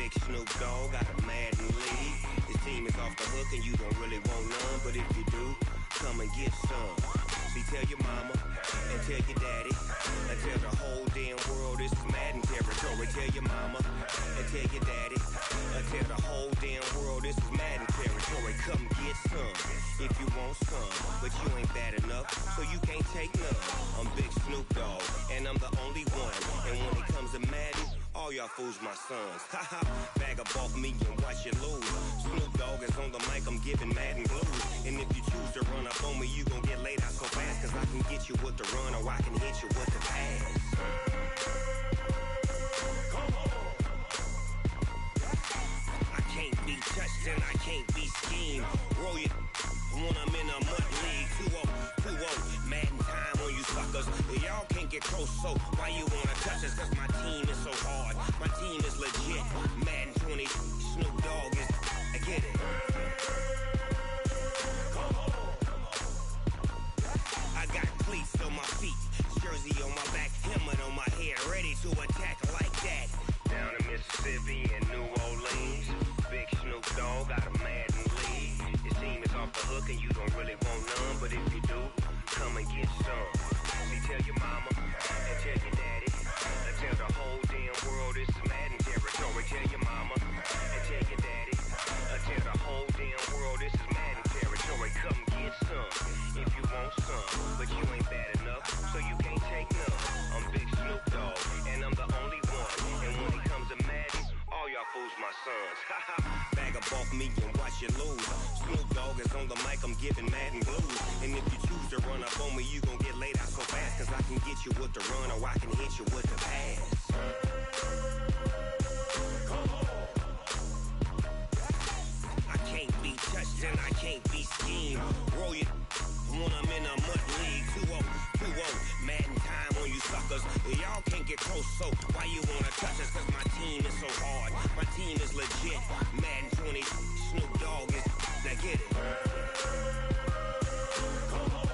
Big Snoop Dogg got a Madden league. His team is off the hook and you don't really want none, but if you do, come and get some. See, tell your mama and tell your daddy and tell the whole damn world this is Madden territory. Tell your mama and tell your daddy and tell the whole damn world this is Madden territory. Come get some if you want some, but you ain't bad enough, so you can't take none. I'm Big Snoop Dogg and I'm the only one, and when it comes to Madden, all y'all fools my sons. Haha, bag up off me and watch you lose. Snoop Dogg is on the mic, I'm giving Madden blues. And if you choose to run up on me, you gon' get laid out so fast, cause I can get you with the run or I can hit you with the pass. Come on. I can't be touched and I can't be schemed. Roll you when I'm in a mud league. 2-0, 2-0, Madden time on you suckers. Y'all can't get close, so why you wanna touch us? Cause my team is so hard, my team is legit. Madden 20, Snoop Dogg is, I get it. Come on. I got cleats on my feet, jersey on my back, helmet on my head, ready to attack like that. Down in Mississippi and New Orleans, Big Snoop Dogg got a Madden league. His team is off the hook and you don't really want none, but if you do, come and get some. See, tell your mama and tell your daddy and tell the whole damn world this is Madden territory. Tell your mama and tell your daddy and tell the whole damn world this is Madden territory. Come get some if you want some, but you ain't bad enough, so you can't take none. I'm Big Snoop Dogg and I'm the only one, and when it comes to Madden, all y'all fools my sons. Haha, bag up off me and watch you lose. Snoop Dogg is on the mic, I'm giving Madden blues. And if you choose to run up on me, you gon' get laid out so fast, cause I can get you with the run or I can hit you with the pass. Come on. I can't be touched and I can't be schemed. Roll you when I'm in a mud league. 2-0, 2-0, Madden time on you suckers. Y'all can't get close, so why you wanna touch us? Cause my team is so hard, my team is legit. Madden 20, Snoop Dogg is, now get it. Come on.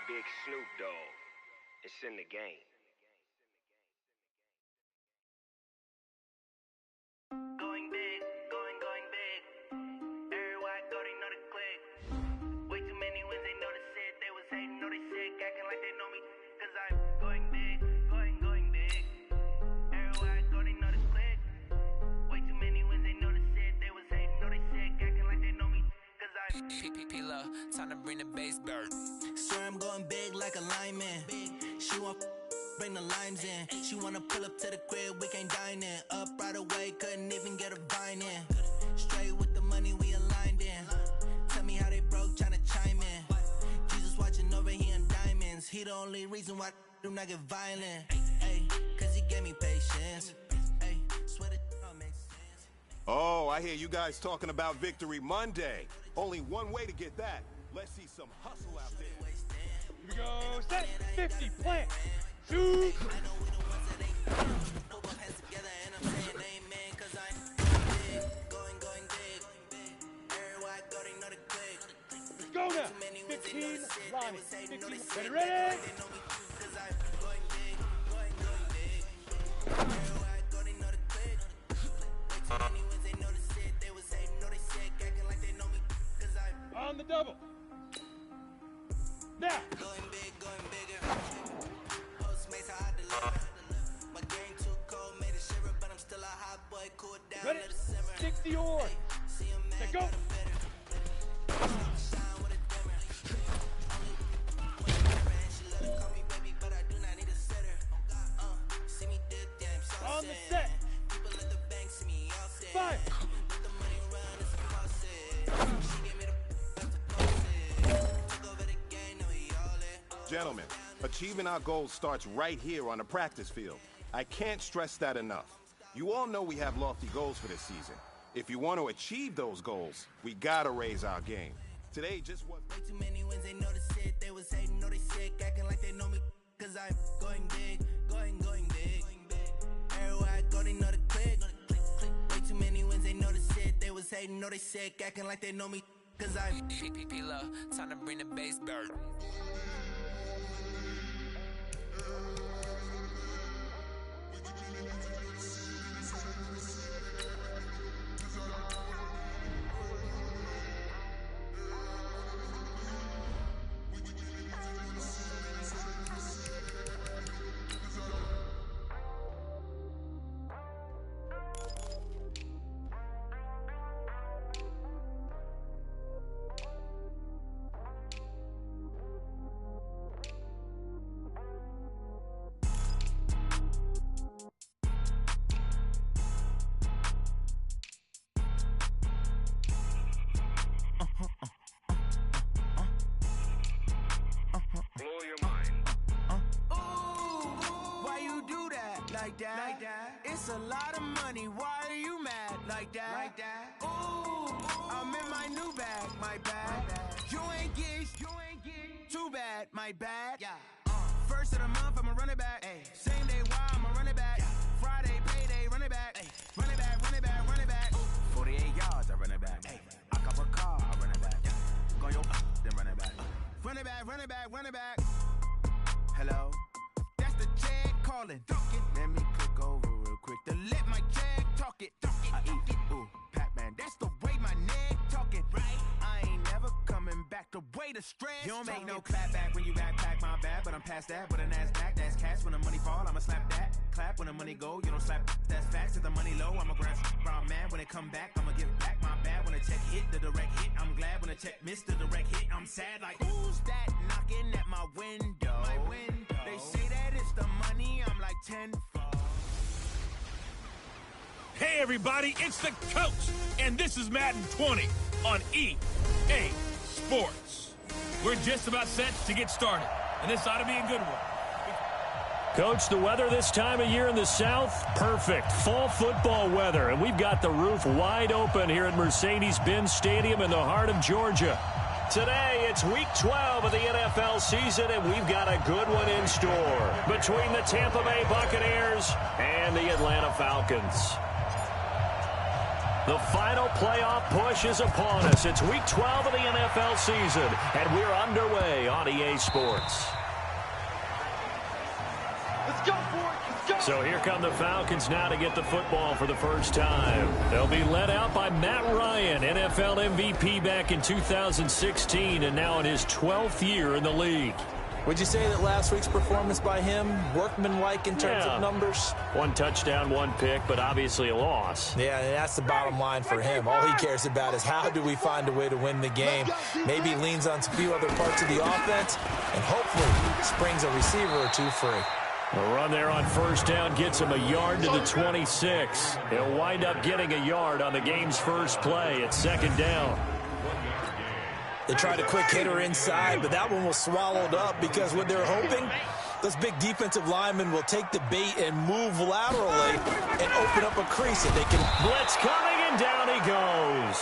Big Snoop Dogg, it's in the game. Going big, going big. Everywhere I go, they know the click. Way too many wins, they know the shit. They was hating, know they sick, acting like they know me. Cause I'm going big, going big. Everywhere I go, they know the click. Way too many wins, they know the shit. They was hating, know they sick, acting like they know me. Cause I'm P-P-P-Lo, time to bring the bass bird. Swear I'm going big like a lineman. She want bring the limes in. She wanna pull up to the crib, we can't dine in. Up right away, couldn't even get a vine in. Straight with the money we aligned in. Tell me how they broke, tryna chime in. Jesus watching over here in diamonds. He the only reason why I do not get violent. Ay, cause he gave me patience. Ay, swear that all makes sense. Oh, I hear you guys talking about Victory Monday. Only one way to get that. Let's see some hustle out there. Here we go, set, 50, plant, shoot! I know we the ones that ain't throw both hands together and I'm saying amen. Cause I'm big, going big. Everywhere I go, they know the click. Let's go now, 15, Lonnie, 15, get ready! Cause I'm going big. Everywhere I go, they know the click. Way too many wins, they know the shit. They was hating, know they sick, acting like they know me. Cause I'm On the double. Now. going bigger. Postmates how I deliver. My game too cold, made a shiver, but I'm still a hot boy. Cool down, Ready? let it simmer. 60 or. See him mad, Let go. got a better. Shine with a dimmer. Only and she let her call me baby, but I do not need a sitter. See me dip, damn, so On the set. People at the bank see me all set. Fire. Let the money run, it's a process. She gave me the to post it. Took over the game, now we all in. Gentlemen, achieving our goals starts right here on the practice field. I can't stress that enough. You all know we have lofty goals for this season. If you want to achieve those goals, we gotta raise our game. Today just was... Way too many wins, they know the shit. They was hating, know they sick, acting like they know me. Cause I'm going big, going big. Everywhere I go, they know the click. Way too many wins, they know the shit. They was hating, know they sick, acting like they know me. Cause I'm P-P-P-Lo, time to bring the bass bird. like that. It's a lot of money, why are you mad like that? Ooh, I'm in my new bag, my bad. You ain't get too bad, my bad. First of the month, I'ma run it back. Same day, why I'ma run it back. Friday, payday, run it back. Run it back, run it back, run it back. 48 yards, I run it back. I cop a car, I run it back. Go your then run it back. Run it back, run it back, run it back. Hello? That's the check calling. Let me click over real quick to let my check talk it. I eat it, ooh, Pac-Man. That's the way my neck talking. Right? I ain't never coming back. The way the stress. You don't make no clap back when you backpack, my bad. But I'm past that with an ass back. That's cash when the money fall. I'ma slap that. Clap when the money go. You don't slap. That's facts. If the money low, I'ma grab brown man. When it come back, I'ma give back my bad. When the check hit, the direct hit. I'm glad when the check missed the direct hit. I'm sad like who's that knocking at my window? My window. They say that it's the money. I'm like 10. Hey everybody, it's the coach, and this is Madden 20 on EA Sports. We're just about set to get started, and this ought to be a good one. Coach, the weather this time of year in the South, perfect. Fall football weather, and we've got the roof wide open here at Mercedes-Benz Stadium in the heart of Georgia. Today, it's Week 12 of the NFL season, and we've got a good one in store between the Tampa Bay Buccaneers and the Atlanta Falcons. The final playoff push is upon us. It's Week 12 of the NFL season, and we're underway on EA Sports. Let's go for it. Let's go. So here come the Falcons now to get the football for the first time. They'll be led out by Matt Ryan, NFL MVP back in 2016, and now in his 12th year in the league. Would you say that last week's performance by him, workmanlike in terms of numbers? 1 touchdown, 1 pick, but obviously a loss. Yeah, and that's the bottom line for him. All he cares about is how do we find a way to win the game. Maybe leans on a few other parts of the offense, and hopefully springs a receiver or two free. A run there on first down gets him a yard to the 26. He'll wind up getting a yard on the game's first play at second down. They tried a quick hitter inside, but that one was swallowed up because what they're hoping, those big defensive linemen will take the bait and move laterally and open up a crease that they can. Blitz coming, and down he goes.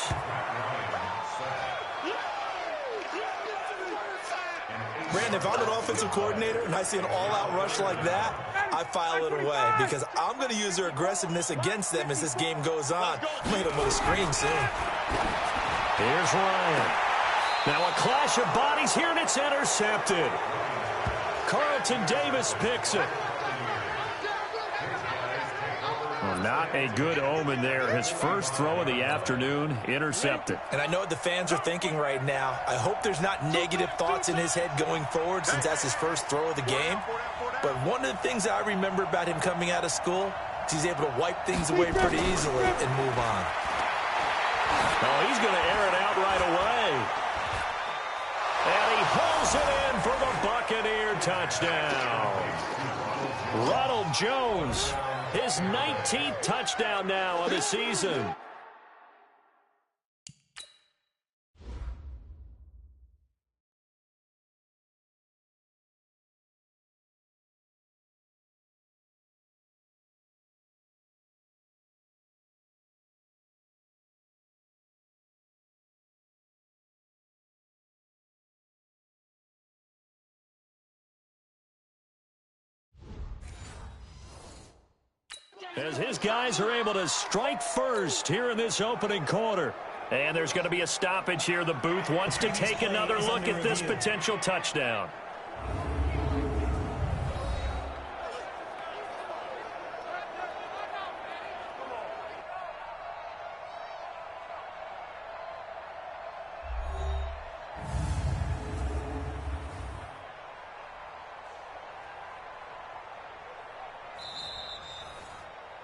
Brandon, if I'm an offensive coordinator and I see an all-out rush like that, I file it away because I'm going to use their aggressiveness against them as this game goes on. I'm going to hit them with a screen soon. Here's Ryan. Now a clash of bodies here, and it's intercepted. Carlton Davis picks it. Well, not a good omen there. His first throw of the afternoon, intercepted. And I know what the fans are thinking right now. I hope there's not negative thoughts in his head going forward since that's his first throw of the game. But one of the things I remember about him coming out of school is he's able to wipe things away pretty easily and move on. Oh, he's going to air it out right away. And he pulls it in for the Buccaneer touchdown. Ronald Jones, his 19th touchdown now of the season. As his guys are able to strike first here in this opening quarter. And there's going to be a stoppage here. The booth wants to take another look at this potential touchdown.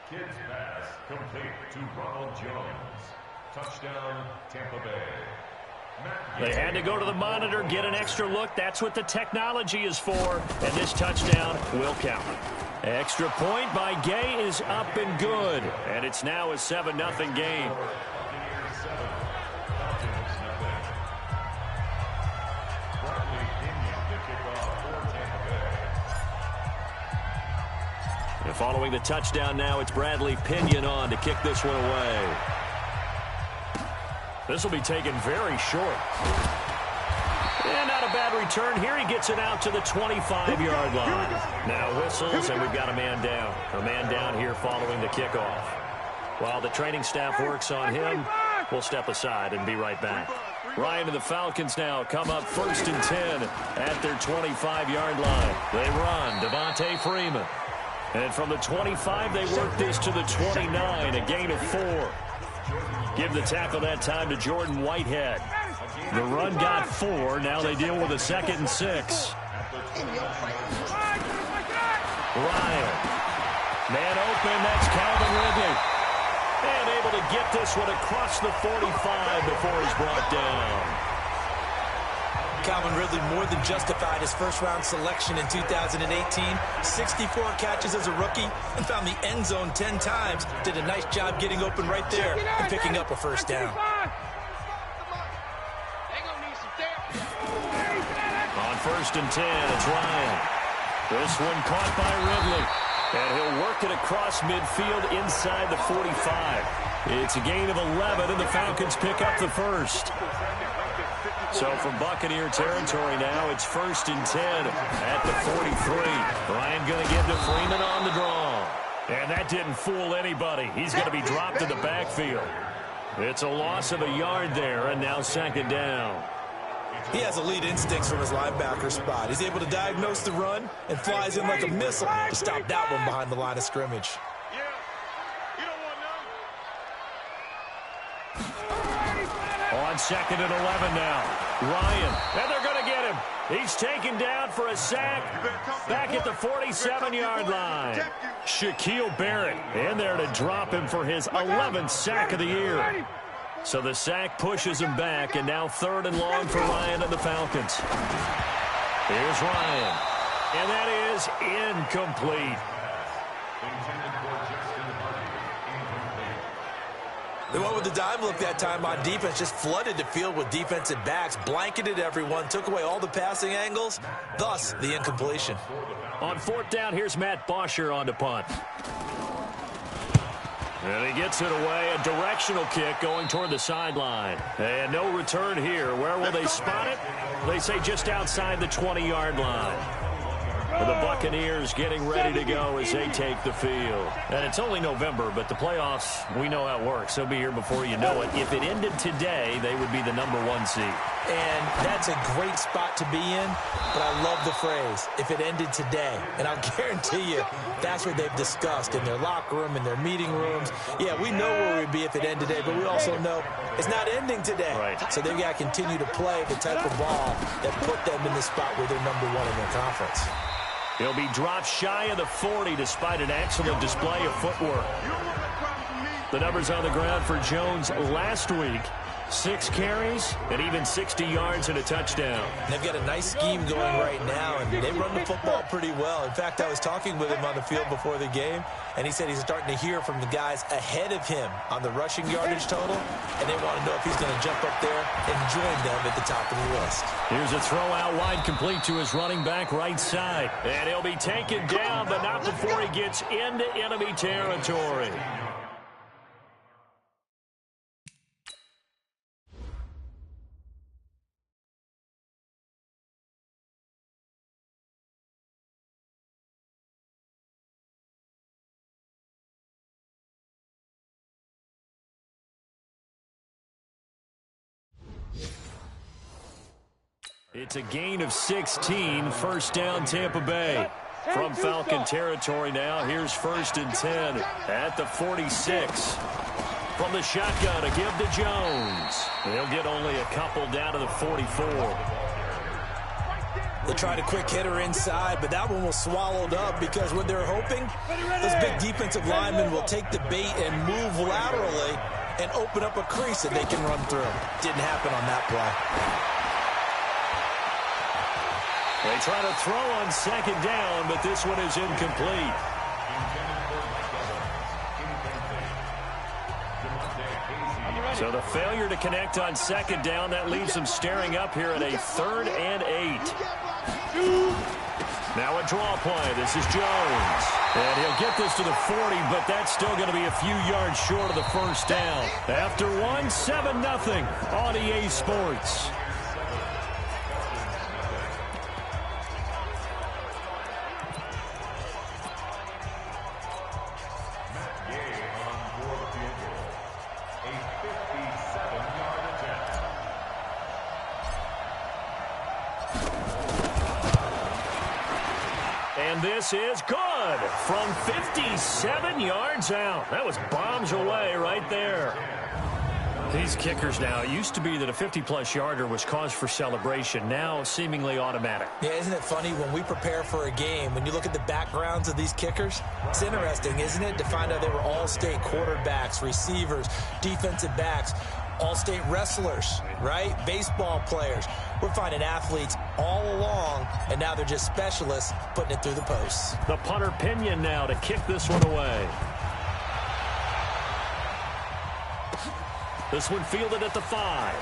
Kids pass complete to Ronald Jones. Touchdown, Tampa Bay. They had to go to the monitor, get an extra look. That's what the technology is for. And this touchdown will count. Extra point by Gay is up and good. And it's now a 7-0 game. Following the touchdown now, it's Bradley Pinion on to kick this one away. This will be taken very short. And not a bad return here. He gets it out to the 25-yard line. Now whistles, and we've got a man down. A man down here following the kickoff. While the training staff works on him, we'll step aside and be right back. Ryan and the Falcons now come up 1st and 10 at their 25-yard line. They run. Devontae Freeman. And from the 25, they work this to the 29, a gain of 4. Give the tackle that time to Jordan Whitehead. The run got 4. Now they deal with a 2nd and 6. Ryan. Man open. That's Calvin Ridley. And able to get this one across the 45 before he's brought down. Calvin Ridley more than justified his first-round selection in 2018. 64 catches as a rookie and found the end zone 10 times. Did a nice job getting open right there and picking up a first down. On 1st and 10, it's Ryan. This one caught by Ridley. And he'll work it across midfield inside the 45. It's a gain of 11, and the Falcons pick up the first. So from Buccaneer territory now, it's 1st and 10 at the 43. Ryan going to give to Freeman on the draw. And that didn't fool anybody. He's going to be dropped in the backfield. It's a loss of a yard there, and now 2nd down. He has elite instincts from his linebacker spot. He's able to diagnose the run and flies in like a missile to stop that one behind the line of scrimmage. On 2nd and 11 now. Ryan, and they're going to get him. He's taken down for a sack back at the 47-yard line. Shaquille Barrett in there to drop him for his 11th sack of the year. So the sack pushes him back, and now 3rd and long for Ryan and the Falcons. Here's Ryan, and that is incomplete. They went with the dime look that time on defense, just flooded the field with defensive backs, blanketed everyone, took away all the passing angles, thus the incompletion. On 4th down, here's Matt Bosher on to punt. And he gets it away, a directional kick going toward the sideline. And no return here. Where will they spot it? They say just outside the 20-yard line. For the Buccaneers getting ready to go as they take the field. And it's only November, but the playoffs, we know how it works. They'll be here before you know it. If it ended today, they would be the #1 seed. And that's a great spot to be in, but I love the phrase, if it ended today. And I'll guarantee you, that's what they've discussed in their locker room, in their meeting rooms. Yeah, we know where we'd be if it ended today, but we also know it's not ending today. Right. So they've got to continue to play the type of ball that put them in the spot where they're #1 in their conference. He'll be dropped shy of the 40 despite an excellent display of footwork. The numbers on the ground for Jones last week. 6 carries and even 60 yards and a touchdown. They've got a nice scheme going right now, and they run the football pretty well. In fact, I was talking with him on the field before the game, and he said he's starting to hear from the guys ahead of him on the rushing yardage total, and they want to know if he's going to jump up there and join them at the top of the list. Here's a throw out wide complete to his running back right side. And he'll be taken down, but not before he gets into enemy territory. It's a gain of 16, 1st down Tampa Bay. From Falcon territory now, here's 1st and 10 at the 46. From the shotgun, a give to Jones. They'll get only a couple down to the 44. They tried a quick hitter inside, but that one was swallowed up because when they're hoping, those big defensive linemen will take the bait and move laterally and open up a crease that they can run through. Didn't happen on that play. They try to throw on 2nd down, but this one is incomplete. So the failure to connect on 2nd down, that leaves them staring up here at a 3rd and 8. Now a draw play. This is Jones. And he'll get this to the 40, but that's still going to be a few yards short of the first down. After one, 7-0 on EA Sports. And this is good from 57 yards out. That was bombs away right there. These kickers now, it used to be that a 50-plus yarder was cause for celebration. Now seemingly automatic. Yeah, isn't it funny when we prepare for a game, when you look at the backgrounds of these kickers, it's interesting, isn't it, to find out they were all-state quarterbacks, receivers, defensive backs, all-state wrestlers, right? Baseball players. We're finding athletes all along, and now they're just specialists putting it through the posts. The punter Pinion now to kick this one away. This one fielded at the 5.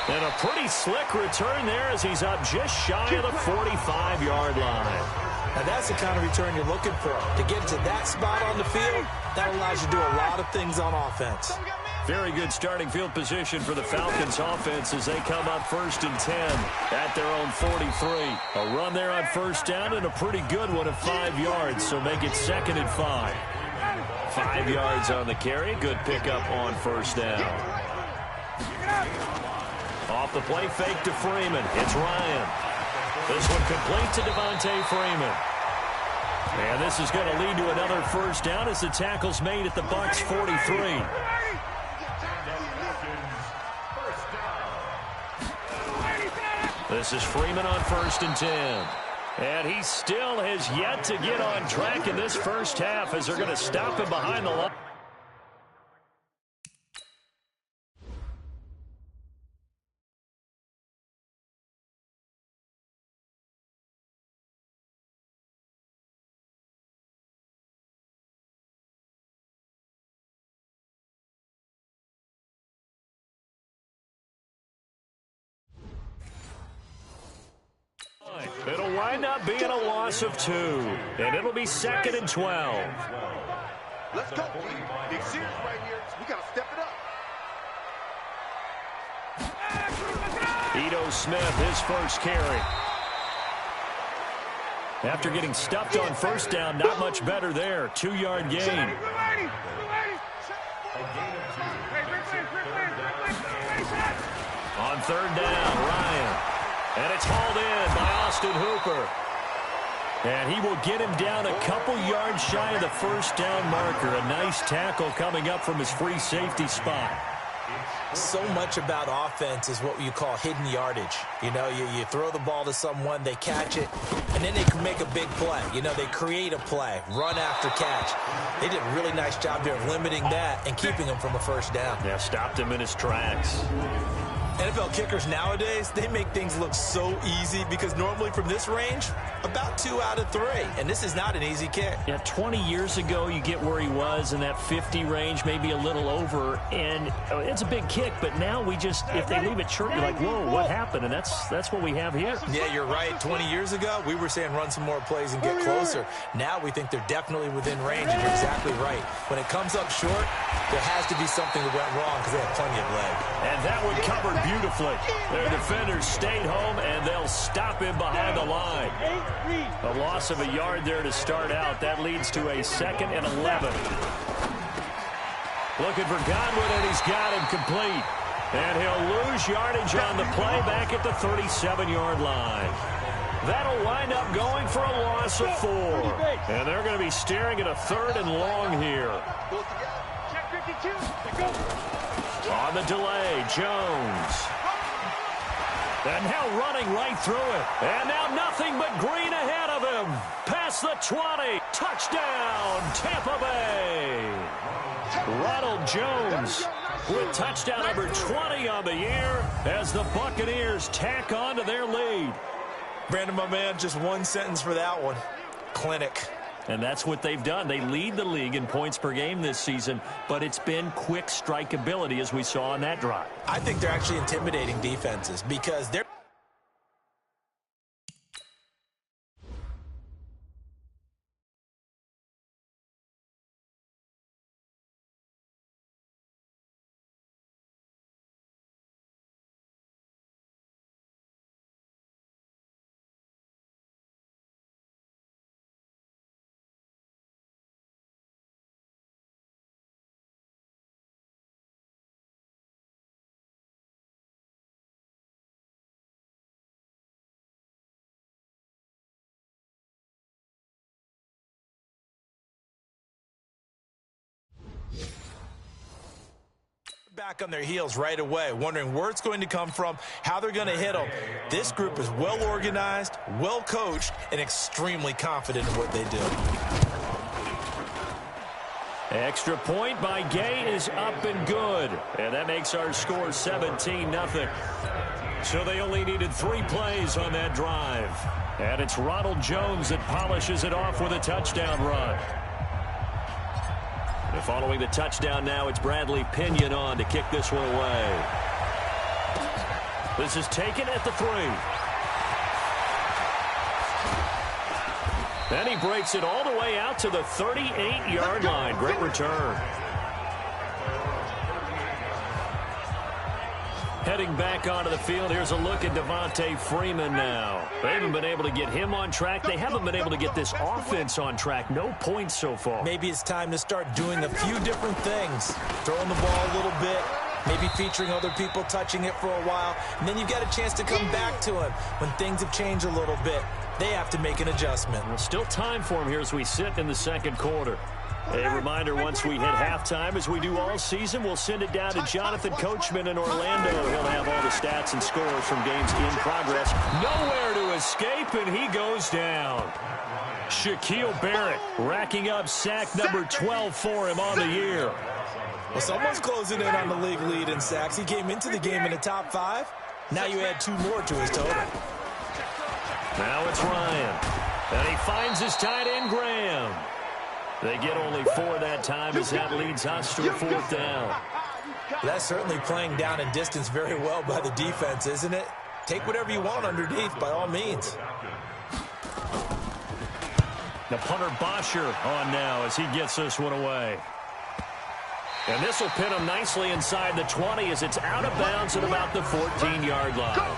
And a pretty slick return there as he's up just shy of the 45-yard line. Now that's the kind of return you're looking for. To get to that spot on the field, that allows you to do a lot of things on offense. Very good starting field position for the Falcons offense as they come up 1st and 10 at their own 43. A run there on first down and a pretty good one of 5 yards, so make it 2nd and 5. 5 yards on the carry. Good pickup on first down. Off the play, fake to Freeman. It's Ryan. This one complete to Devontae Freeman. And this is going to lead to another first down as the tackle's made at the Bucs 43. This is Freeman on 1st and 10. And he still has yet to get on track in this first half as they're going to stop him behind the line. It'll wind up being a loss of 2, and it'll be 2nd and 12. Let's go. Big series right here. We got to step it up. Ito Smith, his first carry. After getting stuffed on first down, not much better there. 2-yard gain. On 3rd down, Ryan. And it's hauled in by Austin Hooper. And he will get him down a couple yards shy of the first down marker. A nice tackle coming up from his free safety spot. So much about offense is what you call hidden yardage. You know, you throw the ball to someone, they catch it, and then they can make a big play. You know, they create a play, run after catch. They did a really nice job there of limiting that and keeping him from a first down. Yeah, stopped him in his tracks. NFL kickers nowadays, they make things look so easy because normally from this range, about 2 out of 3. And this is not an easy kick. Yeah, 20 years ago, you get where he was in that 50 range, maybe a little over, and it's a big kick. But now we just, if they leave it short, you're like, whoa, what happened? And that's what we have here. Yeah, you're right. 20 years ago, we were saying run some more plays and get closer. Now we think they're definitely within range, and you're exactly right. When it comes up short, there has to be something that went wrong because they have plenty of leg. And that one covered beautifully. Their defenders stayed home, and they'll stop him behind the line. A loss of a yard there to start out. That leads to a 2nd and 11. Looking for Godwin, and he's got him complete. And he'll lose yardage on the play back at the 37-yard line. That'll wind up going for a loss of 4. And they're going to be staring at a 3rd and long here. On the delay, Jones. And now running right through it. And now nothing but green ahead of him. Past the 20. Touchdown, Tampa Bay. Ronald Jones with touchdown number 20 on the year as the Buccaneers tack on to their lead. Brandon, my man, just one sentence for that one. Clinic. And that's what they've done. They lead the league in points per game this season, but it's been quick strikeability as we saw on that drive. I think they're actually intimidating defenses because they're back on their heels right away, wondering where it's going to come from, how they're going to hit them. This group is well organized, well coached, and extremely confident in what they do. Extra point by Gay is up and good. And that makes our score 17-0. So they only needed 3 plays on that drive. And it's Ronald Jones that polishes it off with a touchdown run. And following the touchdown now, it's Bradley Pinion on to kick this one away. This is taken at the 3. And he breaks it all the way out to the 38-yard line. Great return. Heading back onto the field, here's a look at Devontae Freeman now. They haven't been able to get him on track. They haven't been able to get this offense on track. No points so far. Maybe it's time to start doing a few different things. Throwing the ball a little bit, maybe featuring other people touching it for a while, and then you've got a chance to come back to him when things have changed a little bit. They have to make an adjustment. Well, still time for him here as we sit in the second quarter. A reminder, once we hit halftime, as we do all season, we'll send it down to Jonathan Coachman in Orlando. He'll have all the stats and scores from games in progress. Nowhere to escape, and he goes down. Shaquille Barrett racking up sack number 12 for him on the year. Well, someone's closing in on the league lead in sacks. He came into the game in the top 5. Now you add 2 more to his total. Now it's Ryan. And he finds his tight end, Graham. They get only 4 that time as that leads us to a 4th down. That's certainly playing down and distance very well by the defense, isn't it? Take whatever you want underneath, by all means. The punter Bosher on now as he gets this one away. And this will pin him nicely inside the 20 as it's out of bounds at about the 14-yard line.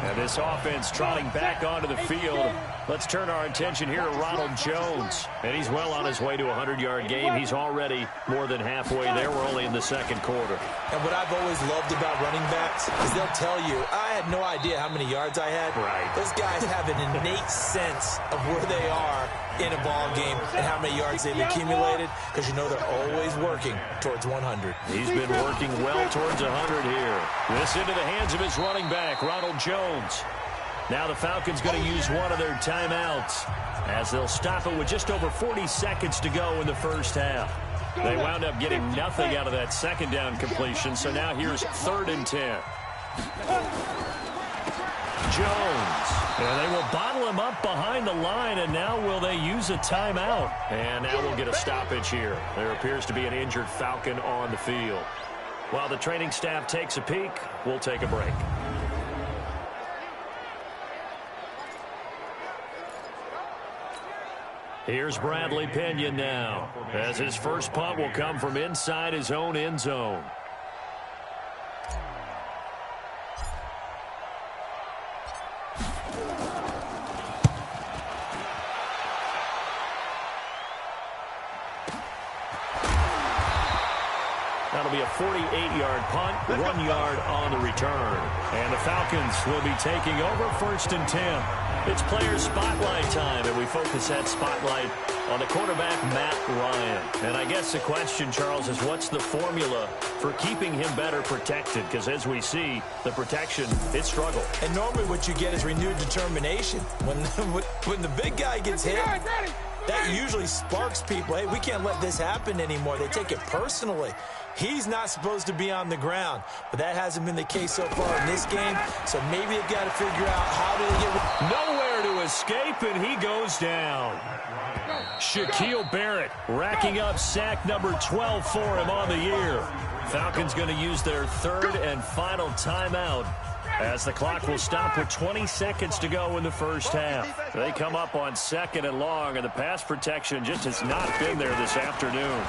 And this offense trotting back onto the field. Let's turn our attention here to Ronald Jones. And he's well on his way to a 100-yard game. He's already more than halfway there. We're only in the second quarter. And what I've always loved about running backs is they'll tell you, I had no idea how many yards I had. Right. Those guys have an innate sense of where they are in a ball game and how many yards they've accumulated, because you know they're always working towards 100. He's been working well towards 100 here. This into the hands of his running back, Ronald Jones. Now the Falcons going to use one of their timeouts as they'll stop it with just over 40 seconds to go in the first half. They wound up getting nothing out of that second down completion, so now here's 3rd and 10. Jones. And they will bottle him up behind the line, and now will they use a timeout? And now we'll get a stoppage here. There appears to be an injured Falcon on the field. While the training staff takes a peek, we'll take a break. Here's Bradley Pinion now, as his first punt will come from inside his own end zone. That'll be a 48-yard punt, 1 yard on the return. And the Falcons will be taking over 1st and 10. It's player spotlight time, and we focus that spotlight on the quarterback, Matt Ryan. And I guess the question, Charles, is what's the formula for keeping him better protected? Because as we see, the protection, it struggled. And normally what you get is renewed determination. When the big guy gets hit, that usually sparks people. Hey, we can't let this happen anymore. They take it personally. He's not supposed to be on the ground, but that hasn't been the case so far in this game, so maybe they've got to figure out how to get... Nowhere to escape, and he goes down. Shaquille Barrett racking up sack number 12 for him on the year. Falcons going to use their 3rd and final timeout as the clock will stop with 20 seconds to go in the first half. They come up on 2nd and long, and the pass protection just has not been there this afternoon.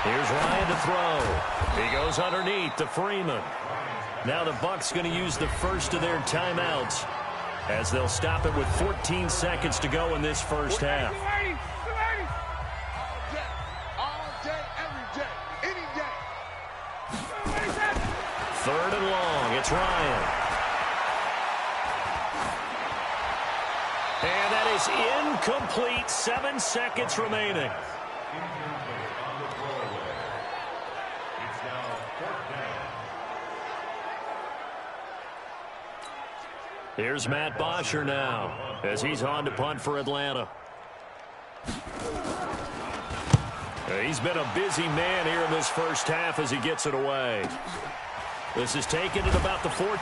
Here's Ryan to throw. He goes underneath to Freeman. Now the Bucs going to use the first of their timeouts as they'll stop it with 14 seconds to go in this first half. All day, every day, any day. 3rd and long. It's Ryan. And that is incomplete. 7 seconds remaining. Here's Matt Bosher now as he's on to punt for Atlanta. He's been a busy man here in this first half as he gets it away. This is taken at about the 14.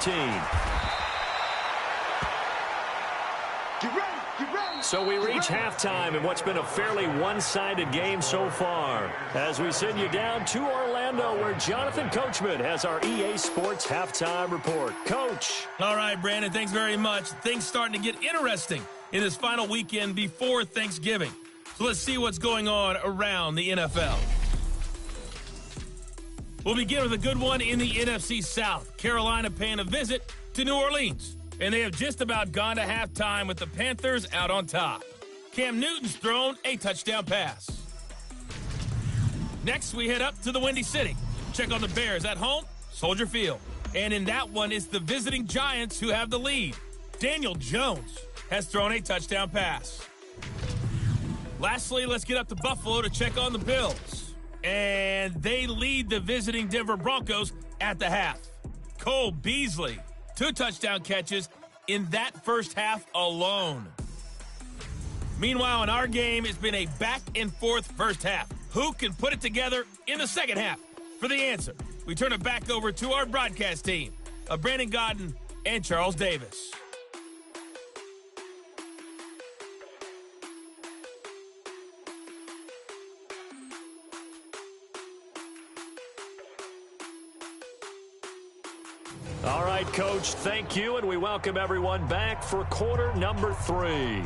So we reach halftime in what's been a fairly one-sided game so far. As we send you down to Orlando, where Jonathan Coachman has our EA Sports Halftime Report. Coach. All right, Brandon, thanks very much. Things starting to get interesting in this final weekend before Thanksgiving. So let's see what's going on around the NFL. We'll begin with a good one in the NFC South. Carolina paying a visit to New Orleans. And they have just about gone to halftime with the Panthers out on top. Cam Newton's thrown a touchdown pass. Next, we head up to the Windy City. Check on the Bears at home, Soldier Field. And in that one, it's the visiting Giants who have the lead. Daniel Jones has thrown a touchdown pass. Lastly, let's get up to Buffalo to check on the Bills. And they lead the visiting Denver Broncos at the half. Cole Beasley, 2 touchdown catches in that first half alone. Meanwhile, in our game, it's been a back-and-forth first half. Who can put it together in the second half? For the answer, we turn it back over to our broadcast team of Brandon Godden and Charles Davis. All right, Coach, thank you, and we welcome everyone back for quarter number 3.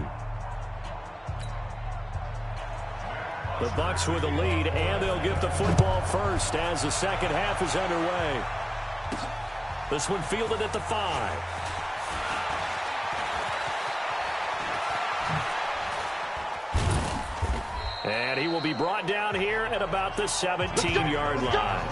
The Bucs with the lead, and they'll get the football first as the second half is underway. This one fielded at the 5. And he will be brought down here at about the 17-yard line.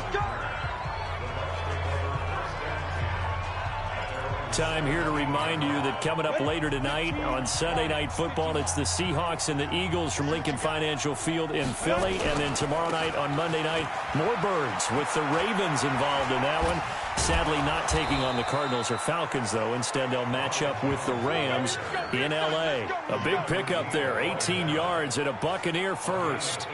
Time here to remind you that coming up later tonight on Sunday Night Football, it's the Seahawks and the Eagles from Lincoln Financial Field in Philly. And then tomorrow night on Monday night, more Birds with the Ravens involved in that one. Sadly not taking on the Cardinals or Falcons, though. Instead, they'll match up with the Rams in L.A. A big pickup there, 18 yards and a Buccaneer first.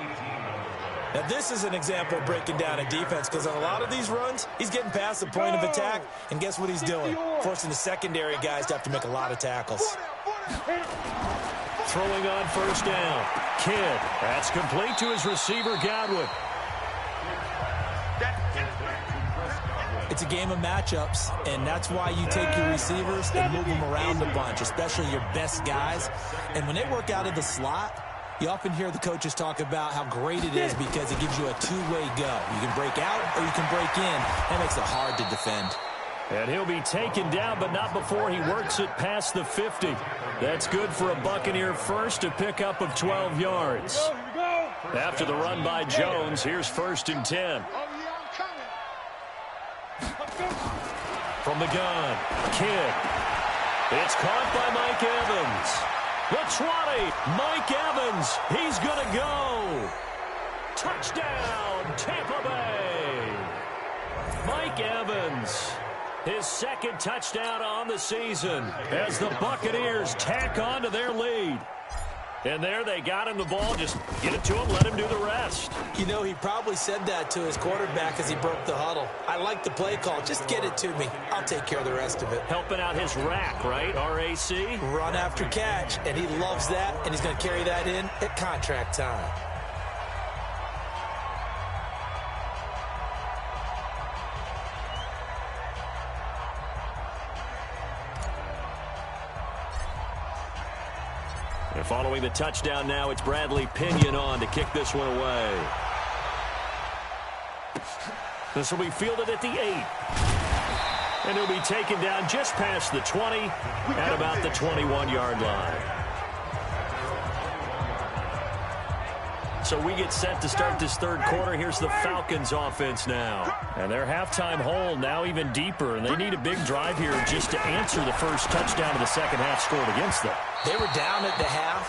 Now, this is an example of breaking down a defense, because on a lot of these runs, he's getting past the point of attack, and guess what he's doing? Forcing the secondary guys to have to make a lot of tackles. Throwing on first down. Kidd. That's complete to his receiver, Godwin. It's a game of matchups, and that's why you take your receivers and move them around a bunch, especially your best guys. And when they work out of the slot, you often hear the coaches talk about how great it is because it gives you a two-way go. You can break out or you can break in. That makes it hard to defend. And he'll be taken down, but not before he works it past the 50. That's good for a Buccaneer first, a pickup of 12 yards. After the run by Jones, here's 1st and 10. From the gun, Kidd. It's caught by Mike Evans. The 20, Mike Evans, he's going to go. Touchdown, Tampa Bay. Mike Evans, his 2nd touchdown on the season as the Buccaneers tack on to their lead. And there they got him the ball. Just get it to him, let him do the rest. You know, he probably said that to his quarterback as he broke the huddle. I like the play call. Just get it to me. I'll take care of the rest of it. Helping out his rack, right? RAC? Run after catch, and he loves that, and he's going to carry that in at contract time. And following the touchdown now, it's Bradley Pinion on to kick this one away. This will be fielded at the 8. And he'll be taken down just past the 20 at about the 21-yard line. So we get set to start this 3rd quarter. Here's the Falcons offense now. And their halftime hole now even deeper. And they need a big drive here just to answer the first touchdown of the second half scored against them. They were down at the half,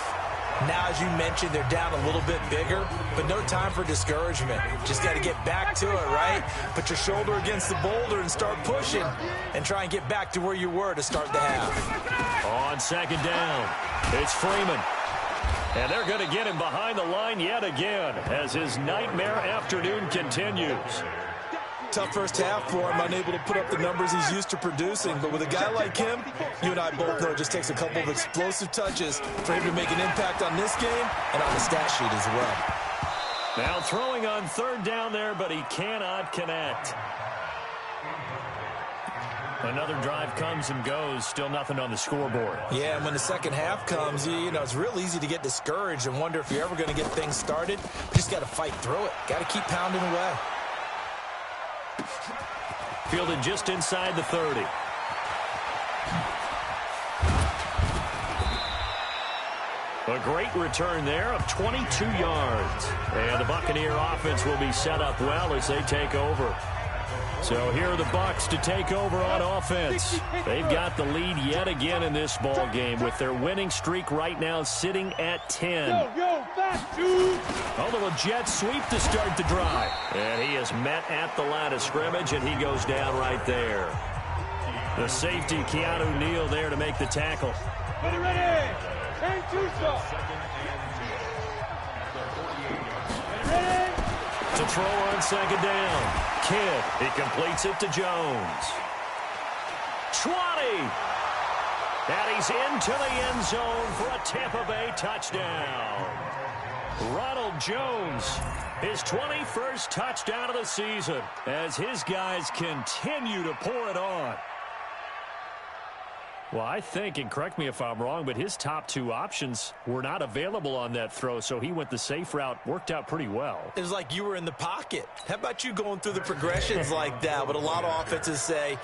Now, as you mentioned, they're down a little bit bigger, but no time for discouragement. Just got to get back to it, right? Put your shoulder against the boulder and start pushing and try and get back to where you were to start the half. On second down, it's Freeman. And they're going to get him behind the line yet again as his nightmare afternoon continues. Tough first half for him, unable to put up the numbers he's used to producing. But with a guy like him, you and I both know it just takes a couple of explosive touches for him to make an impact on this game and on the stat sheet as well. Now throwing on third down there, but he cannot connect. Another drive comes and goes, still nothing on the scoreboard. Yeah, and when the second half comes, you know, it's real easy to get discouraged and wonder if you're ever going to get things started. You just got to fight through it. Got to keep pounding away. Fielded just inside the 30. A great return there of 22 yards. And the Buccaneer offense will be set up well as they take over. So here are the Bucs to take over on offense. They've got the lead yet again in this ball game with their winning streak right now sitting at 10. A little jet sweep to start the drive. And he is met at the line of scrimmage, and he goes down right there. The safety, Keanu Neal, there to make the tackle. Ready. To throw on second down. Kidd, he completes it to Jones. 20. And he's into the end zone for a Tampa Bay touchdown. Ronald Jones, his 21st touchdown of the season as his guys continue to pour it on. Well, I think, and correct me if I'm wrong, but his top two options were not available on that throw, so he went the safe route, worked out pretty well. It was like you were in the pocket. How about you going through the progressions like that? But a lot of offenses say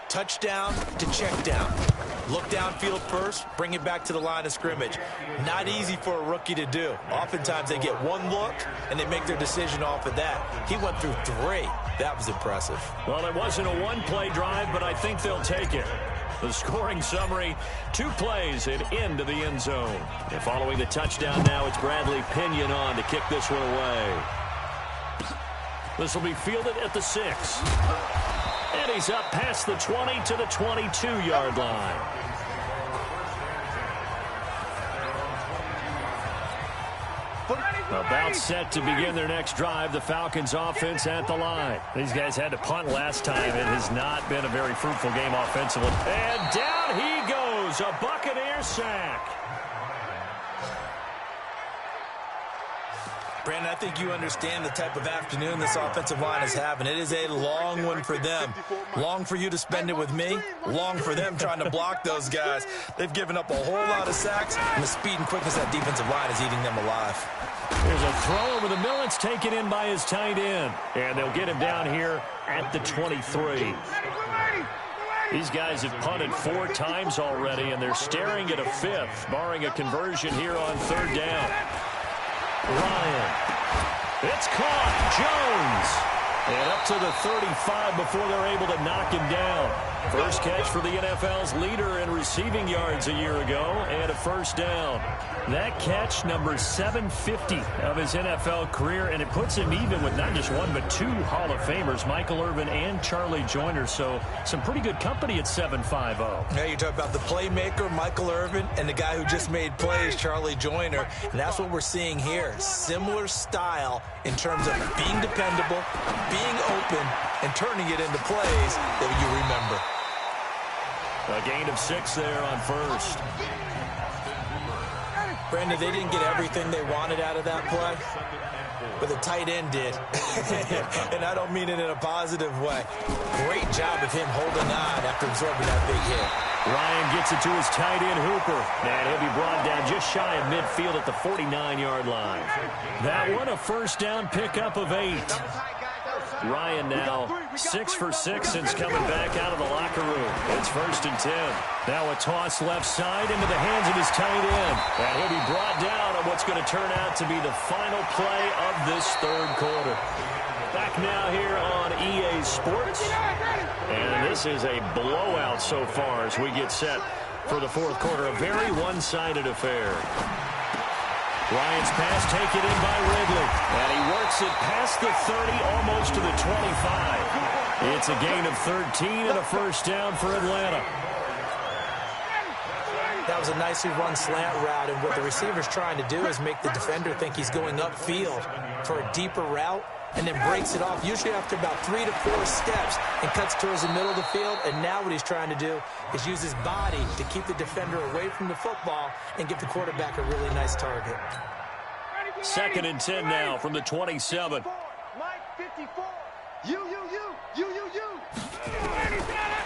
touchdown to check down. Look downfield first, bring it back to the line of scrimmage. Not easy for a rookie to do. Oftentimes they get one look, and they make their decision off of that. He went through three. That was impressive. Well, it wasn't a one-play drive, but I think they'll take it. The scoring summary, 2 plays and into the end zone. And following the touchdown now, it's Bradley Pinion on to kick this one away. This will be fielded at the 6. And he's up past the 20 to the 22-yard line. About set to begin their next drive, the Falcons offense at the line. These guys had to punt last time. It has not been a very fruitful game offensively. And down he goes, a Buccaneer sack. Brandon, I think you understand the type of afternoon this offensive line is having. It is a long one for them. Long for you to spend it with me. Long for them trying to block those guys. They've given up a whole lot of sacks, and the speed and quickness of that defensive line is eating them alive. There's a throw over the middle. It's taken in by his tight end. And they'll get him down here at the 23. These guys have punted 4 times already, and they're staring at a 5th, barring a conversion here on third down. Ryan. It's caught. Jones. And up to the 35 before they're able to knock him down. First catch for the NFL's leader in receiving yards a year ago, and a first down. That catch, number 750 of his NFL career, and it puts him even with not just 1 but 2 Hall of Famers, Michael Irvin and Charlie Joyner. So some pretty good company at 750. Yeah, you talk about the playmaker, Michael Irvin, and the guy who just made plays, Charlie Joyner. And that's what we're seeing here. Similar style in terms of being dependable, being open, and turning it into plays that you remember. A gain of 6 there on first. Brandon, they didn't get everything they wanted out of that play, but the tight end did. And I don't mean it in a positive way. Great job of him holding on after absorbing that big hit. Ryan gets it to his tight end, Hooper. And he'll be brought down just shy of midfield at the 49-yard line. That one, a first down pickup of 8. Ryan now 6 for 6 since coming back out of the locker room. It's 1st and 10. Now a toss left side into the hands of his tight end. And he'll be brought down on what's going to turn out to be the final play of this third quarter. Back now here on EA Sports. And this is a blowout so far as we get set for the fourth quarter. A very one-sided affair. Ryan's pass taken in by Ridley. And he works it past the 30, almost to the 25. It's a gain of 13 and a first down for Atlanta. That was a nicely run slant route, and what the receiver's trying to do is make the defender think he's going upfield for a deeper route, and then breaks it off, usually after about 3 to 4 steps, and cuts towards the middle of the field. And now what he's trying to do is use his body to keep the defender away from the football and give the quarterback a really nice target. 2nd and 10 now from the 27. Mike 54. You.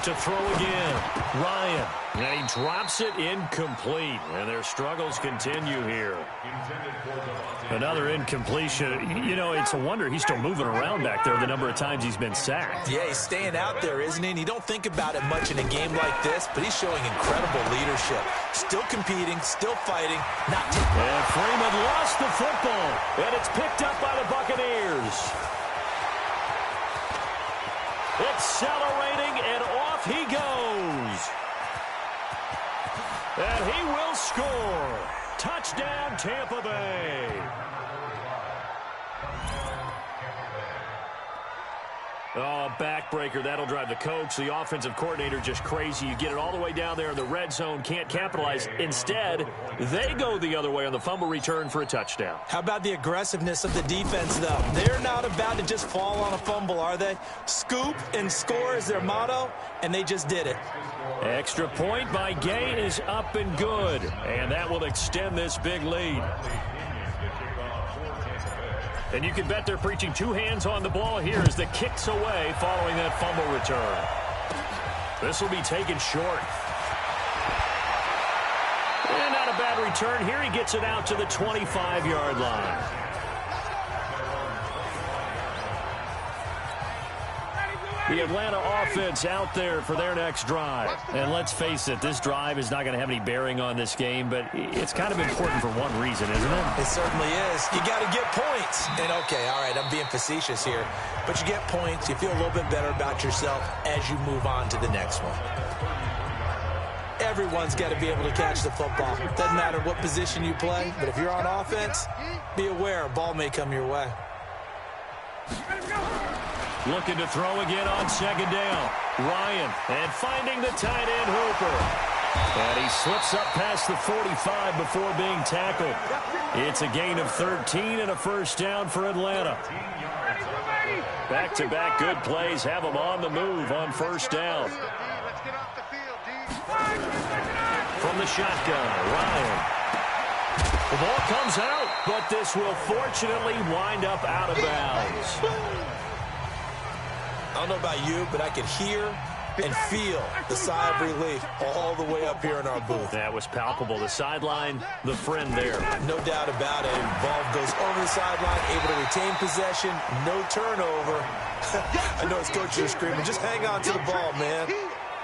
To throw again, Ryan. And he drops it incomplete. And their struggles continue here. Another incompletion. You know, it's a wonder he's still moving around back there the number of times he's been sacked. Yeah, he's staying out there, isn't he? And you don't think about it much in a game like this, but he's showing incredible leadership. Still competing, still fighting, not taking. And Freeman lost the football. And it's picked up by the Buccaneers. Accelerating, and off he goes. And he will score. Touchdown, Tampa Bay. Oh, backbreaker. That'll drive the coach, the offensive coordinator, just crazy. You get it all the way down there in the red zone, can't capitalize. Instead, they go the other way on the fumble return for a touchdown. How about the aggressiveness of the defense, though? They're not about to just fall on a fumble, are they? Scoop and score is their motto, and they just did it. Extra point by Gay is up and good, and that will extend this big lead. And you can bet they're preaching 2 hands on the ball here as the kick's away following that fumble return. This will be taken short. And not a bad return here. He gets it out to the 25-yard line. The Atlanta offense out there for their next drive. And let's face it, this drive is not going to have any bearing on this game, but it's kind of important for one reason, isn't it? It certainly is. You got to get points. And, okay, all right, I'm being facetious here. But you get points. You feel a little bit better about yourself as you move on to the next one. Everyone's got to be able to catch the football. Doesn't matter what position you play, but if you're on offense, be aware a ball may come your way. Looking to throw again on 2nd down. Ryan, and finding the tight end Hooper. And he slips up past the 45 before being tackled. It's a gain of 13 and a first down for Atlanta. Back-to-back good plays have them on the move on first down. From the shotgun, Ryan. The ball comes out, but this will fortunately wind up out of bounds. I don't know about you, but I could hear and feel the sigh of relief all the way up here in our booth. That was palpable. The sideline, the friend there. No doubt about it. Ball goes over the sideline, able to retain possession, no turnover. I know his coaches are screaming, just hang on to the ball, man.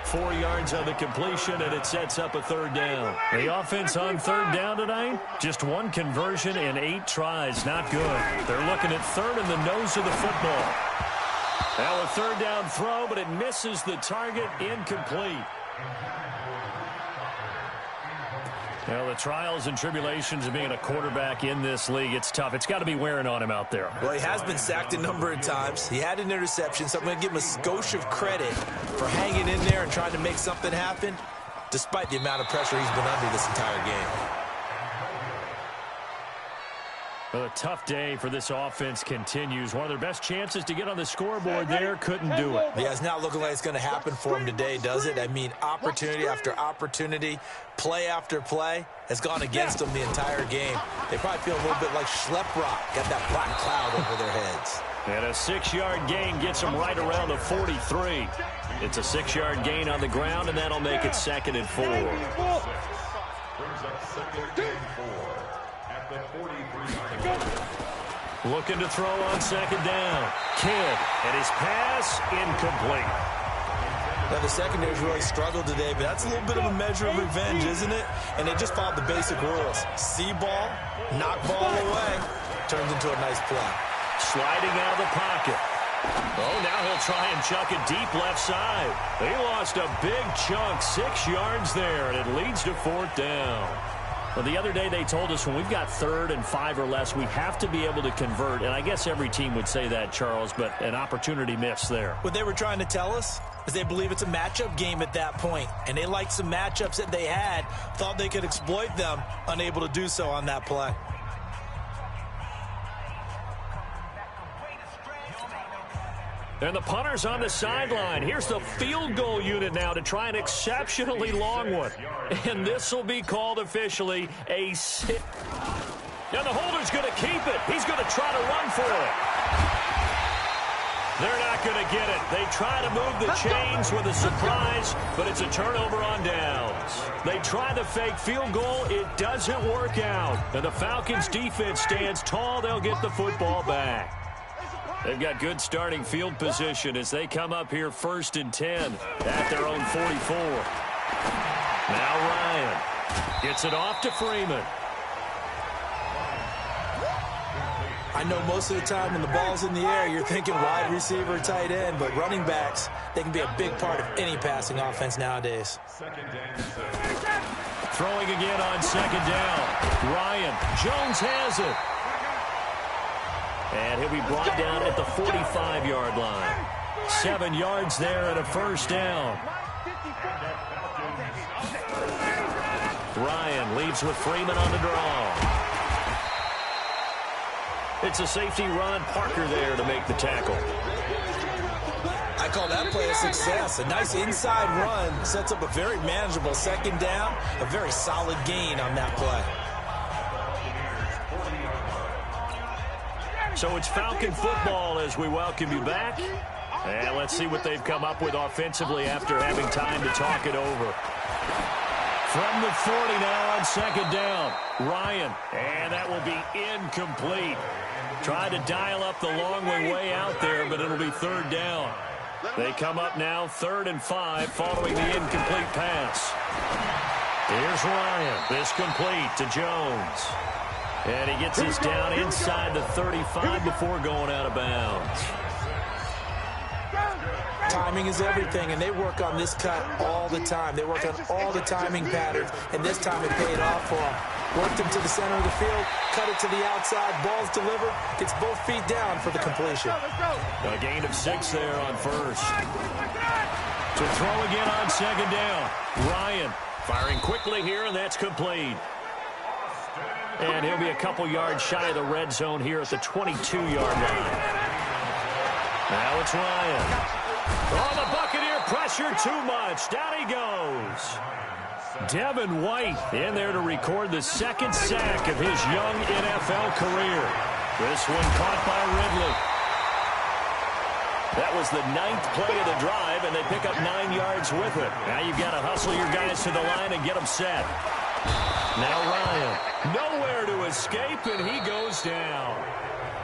4 yards on the completion, and it sets up a 3rd down. The offense on 3rd down tonight, just 1 conversion and 8 tries. Not good. They're looking at 3rd in the nose of the football. Now a 3rd down throw, but it misses the target, incomplete. Well, the trials and tribulations of being a quarterback in this league, it's tough. It's got to be wearing on him out there. Well, he has been sacked a number of times. He had an interception, so I'm going to give him a skosh of credit for hanging in there and trying to make something happen, despite the amount of pressure he's been under this entire game. Well, a tough day for this offense continues. One of their best chances to get on the scoreboard there, couldn't do it. Yeah, it's not looking like it's going to happen for him today, does it? I mean, opportunity after opportunity, play after play has gone against them the entire game. They probably feel a little bit like Schlepp-Rock, got that black cloud over their heads. And a 6-yard gain gets them right around the 43. It's a 6-yard gain on the ground, and that'll make it 2nd and 4. Brings up 2nd and 4 at the 43-yard line. Looking to throw on 2nd down. Kidd, and his pass incomplete. Now, the secondary's really struggled today, but that's a little bit of a measure of revenge, isn't it? And they just followed the basic rules. See ball, knock ball away, turns into a nice play. Sliding out of the pocket. Oh, now he'll try and chuck it deep left side. He lost a big chunk, 6 yards there, and it leads to 4th down. Well, the other day they told us when we've got 3rd and 5 or less, we have to be able to convert. And I guess every team would say that, Charles, but an opportunity missed there. What they were trying to tell us is they believe it's a matchup game at that point. And they liked some matchups that they had, thought they could exploit them, unable to do so on that play. And the punter's on the sideline. Here's the field goal unit now to try an exceptionally long one. And this will be called officially a sit. And the holder's going to keep it. He's going to try to run for it. They're not going to get it. They try to move the chains with a surprise, but it's a turnover on downs. They try the fake field goal. It doesn't work out. And the Falcons' defense stands tall. They'll get the football back. They've got good starting field position as they come up here 1st and 10 at their own 44. Now Ryan gets it off to Freeman. I know most of the time when the ball's in the air, you're thinking wide receiver, tight end, but running backs, they can be a big part of any passing offense nowadays. Throwing again on 2nd down. Ryan, Jones has it. And he'll be brought down at the 45-yard line. 7 yards there and a 1st down. Ryan leaves with Freeman on the draw. It's a safety run. Parker there to make the tackle. I call that play a success. A nice inside run sets up a very manageable 2nd down. A very solid gain on that play. So it's Falcon football as we welcome you back. And let's see what they've come up with offensively after having time to talk it over. From the 40 now on 2nd down. Ryan, and that will be incomplete. Tried to dial up the long way out there, but it'll be 3rd down. They come up now 3rd and 5 following the incomplete pass. Here's Ryan. This complete to Jones. And he gets us down inside the 35 before going out of bounds. Timing is everything, and they work on this cut all the time. They work on all the timing patterns, and this time it paid off for them. Worked him to the center of the field, cut it to the outside, ball's delivered, gets both feet down for the completion. A gain of 6 there on 1st. To throw again on 2nd down. Ryan firing quickly here, and that's complete. And he'll be a couple yards shy of the red zone here at the 22-yard line. Now it's Ryan. Oh, the Buccaneer pressure too much. Down he goes. Devin White in there to record the 2nd sack of his young NFL career. This one caught by Ridley. That was the 9th play of the drive, and they pick up 9 yards with it. Now you've got to hustle your guys to the line and get them set. Now Ryan, nowhere to escape, and he goes down.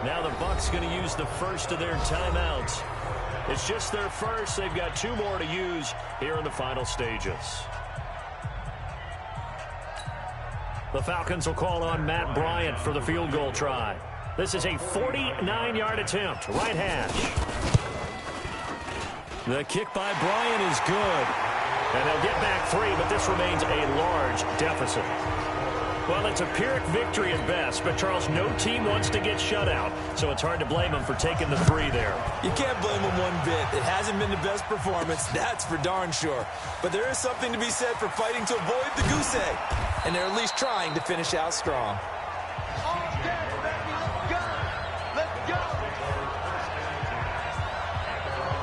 Now the Bucs going to use the first of their timeouts. It's just their first. They've got 2 more to use here in the final stages. The Falcons will call on Matt Bryant for the field goal try. This is a 49-yard attempt, right hash. The kick by Bryant is good. And they'll get back 3, but this remains a large deficit. Well, it's a Pyrrhic victory at best, but, Charles, no team wants to get shut out, so it's hard to blame them for taking the 3 there. You can't blame them one bit. It hasn't been the best performance, that's for darn sure. But there is something to be said for fighting to avoid the goose egg, and they're at least trying to finish out strong.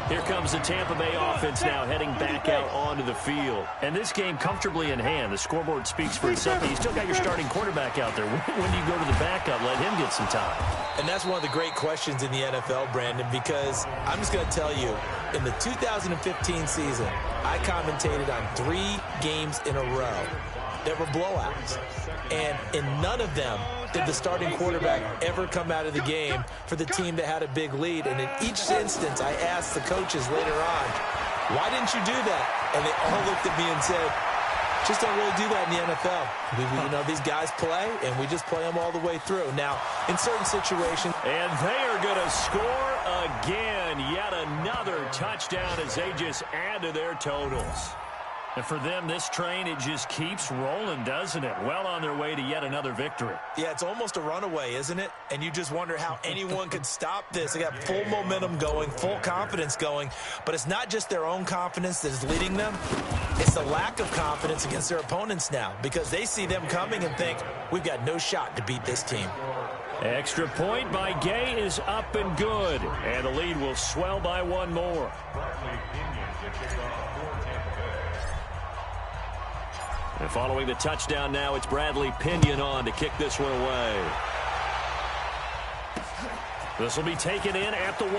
Here comes the Tampa Bay offense now heading back out onto the field. And this game comfortably in hand. The scoreboard speaks for itself. You still got your starting quarterback out there. When do you go to the backup? Let him get some time. And that's one of the great questions in the NFL, Brandon, because I'm just going to tell you, in the 2015 season, I commentated on 3 games in a row that were blowouts. And in none of them did the starting quarterback ever come out of the game for the team that had a big lead. And in each instance, I asked the coaches later on, why didn't you do that? And they all looked at me and said, just don't really do that in the NFL. You know, these guys play, and we just play them all the way through. Now, in certain situations. And they are going to score again. Yet another touchdown as they just add to their totals. And for them, this train, it just keeps rolling, doesn't it? Well on their way to yet another victory. Yeah, it's almost a runaway, isn't it? And you just wonder how anyone could stop this. They got full momentum going, full confidence going. But it's not just their own confidence that is leading them. It's the lack of confidence against their opponents now because they see them coming and think, we've got no shot to beat this team. Extra point by Gay is up and good. And the lead will swell by one more. And following the touchdown now, it's Bradley Pinion on to kick this one away. This will be taken in at the 1.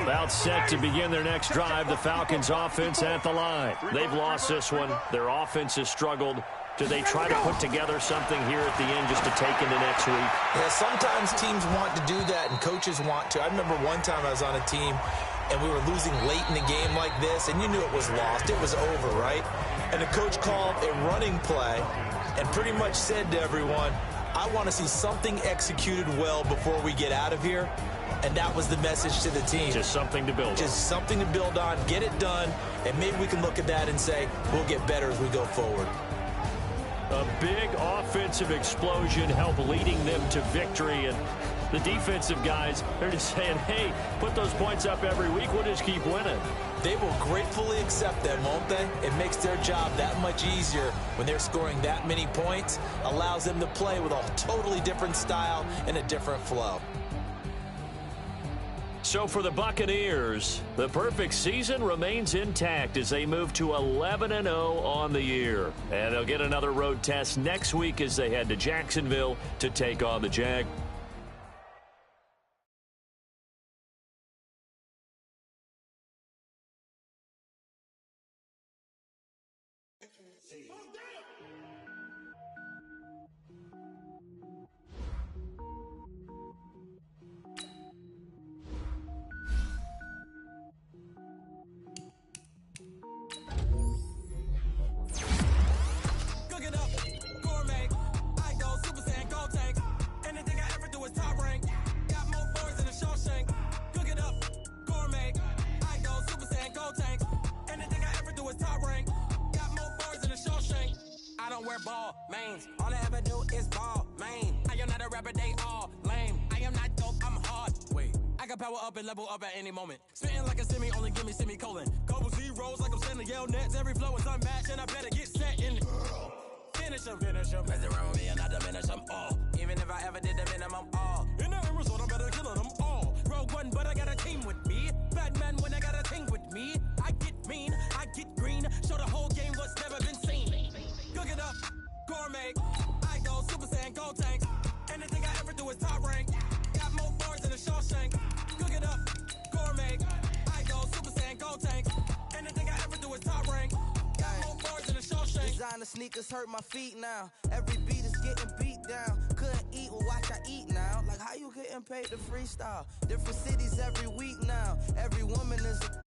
About set to begin their next drive, the Falcons offense at the line. They've lost this one. Their offense has struggled. Do they try to put together something here at the end just to take into next week? Yeah, sometimes teams want to do that and coaches want to. I remember one time I was on a team and we were losing late in the game like this and you knew it was lost. It was over, right? And the coach called a running play and pretty much said to everyone, I want to see something executed well before we get out of here. And that was the message to the team. Just something to build on. Just something to build on, get it done, and maybe we can look at that and say, we'll get better as we go forward. A big offensive explosion helped leading them to victory. And the defensive guys, they're just saying, hey, put those points up every week. We'll just keep winning. They will gratefully accept them, won't they? It makes their job that much easier when they're scoring that many points. Allows them to play with a totally different style and a different flow. So for the Buccaneers, the perfect season remains intact as they move to 11-0 on the year. And they'll get another road test next week as they head to Jacksonville to take on the Jag. Ball, mains. All I ever do is ball, main. I am not a rapper, they all lame. I am not dope, I'm hard. Wait, I can power up and level up at any moment. Spitting like a semi, only give me semicolon. Couple zeros like I'm sending yell nets. Every flow is unmatched, and I better get set in. Finish them. Mess around with me and I diminish them all. Even if I ever did the minimum, all. In the end result, I'm better killing them all. Rogue one, but I got a team with me. Batman when I got a team with me. I get mean, I get green. Show the whole game what's never been seen. Cook it up, gourmet. I go Super Saiyan, gold tanks. Anything I ever do is top rank. Got more bars than a Shawshank. Cook it up, gourmet. I go Super Saiyan, gold tanks. Anything I ever do is top rank. Got more bars than a Shawshank. Designer sneakers hurt my feet now. Every beat is getting beat down. Couldn't eat, well watch I eat now. Like how you getting paid to freestyle? Different cities every week now. Every woman is a